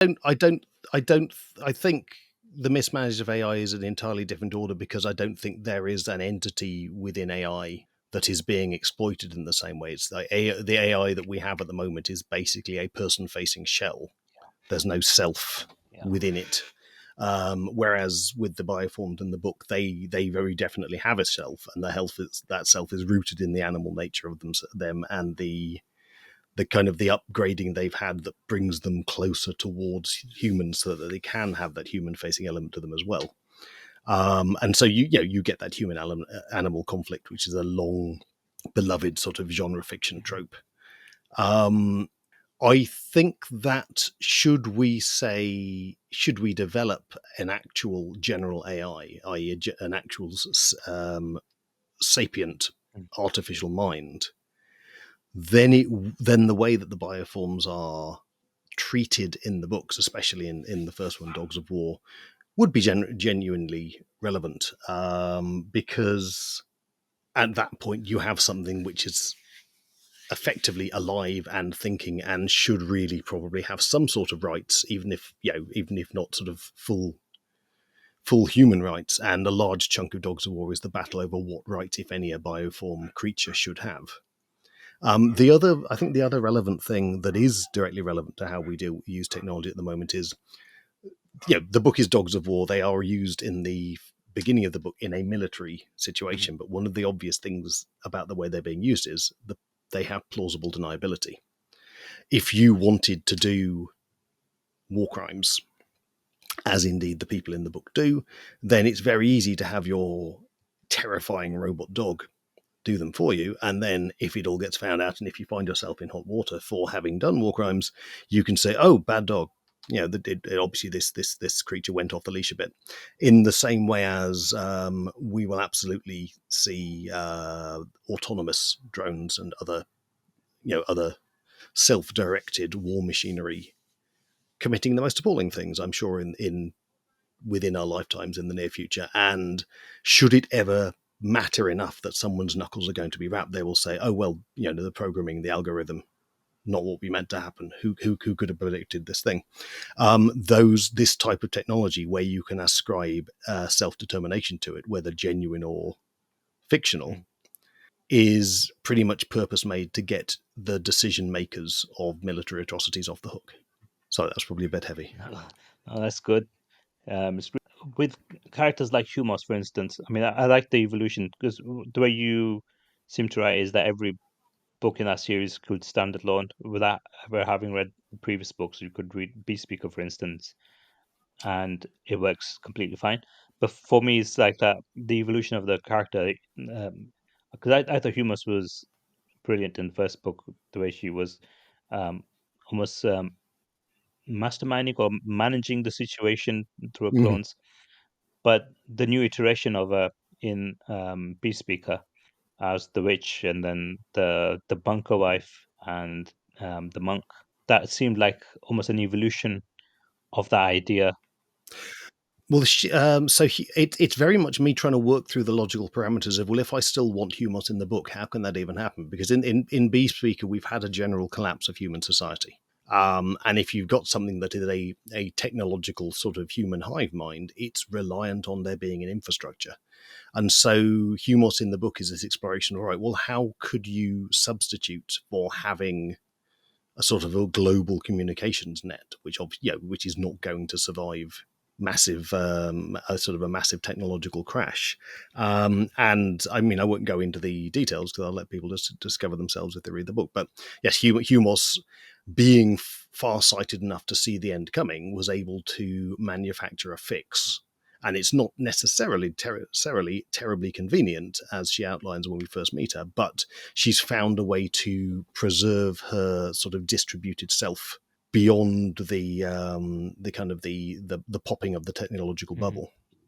I don't. I don't. I think the mismanagement of AI is an entirely different order, because I don't think there is an entity within AI that is being exploited in the same way. It's the AI that we have at the moment is basically a person-facing shell. There's no self within it. Whereas with the bioformed in the book, they very definitely have a self, and that self is rooted in the animal nature of them and the kind of the upgrading they've had that brings them closer towards humans, so that they can have that human facing element to them as well. And so you get that human animal conflict, which is a long beloved sort of genre fiction trope. I think that should we develop an actual general AI, i.e. an actual sapient artificial mind, then the way that the bioforms are treated in the books, especially in the first one, Dogs of War, would be genuinely relevant, because at that point you have something which is effectively alive and thinking, and should really probably have some sort of rights, even if not sort of full human rights. And a large chunk of Dogs of War is the battle over what rights, if any, a bioform creature should have. I think the other relevant thing that is directly relevant to how we use technology at the moment is, the book is Dogs of War. They are used in the beginning of the book in a military situation, but one of the obvious things about the way they're being used is they have plausible deniability. If you wanted to do war crimes, as indeed the people in the book do, then it's very easy to have your terrifying robot dog do them for you. And then if it all gets found out, and if you find yourself in hot water for having done war crimes, you can say, oh, bad dog. Obviously this creature went off the leash a bit. In the same way as we will absolutely see autonomous drones and other self-directed war machinery committing the most appalling things, I'm sure, within our lifetimes in the near future. And should it ever matter enough that someone's knuckles are going to be rapped, they will say, oh, well, the programming, the algorithm, not what we meant to happen. Who could have predicted this thing? This type of technology where you can ascribe self-determination to it, whether genuine or fictional, is pretty much purpose made to get the decision makers of military atrocities off the hook. So that's probably a bit heavy. Oh, that's good. With characters like Humos, for instance, I mean, I like the evolution, because the way you seem to write is that every book in that series could stand alone without ever having read the previous books. You could read Beast Speaker, for instance, and it works completely fine. But for me, it's like that the evolution of the character, because I thought Humos was brilliant in the first book, the way she was almost masterminding or managing the situation through her clones. But the new iteration of her in Beast Speaker as the witch, and then the bunker wife, and the monk, that seemed like almost an evolution of that idea. Well, it's very much me trying to work through the logical parameters of, well, if I still want Humos in the book, how can that even happen? Because in Beast Speaker, we've had a general collapse of human society. And if you've got something that is a technological sort of human hive mind, it's reliant on there being an infrastructure. And so Humos in the book is this exploration. All right, well, how could you substitute for having a sort of a global communications net, which is not going to survive a massive technological crash. And I mean, I won't go into the details because I'll let people just discover themselves if they read the book. But yes, Humos, being far-sighted enough to see the end coming, was able to manufacture a fix. And it's not necessarily terribly convenient, as she outlines when we first meet her, but she's found a way to preserve her sort of distributed self beyond the kind of the popping of the technological bubble.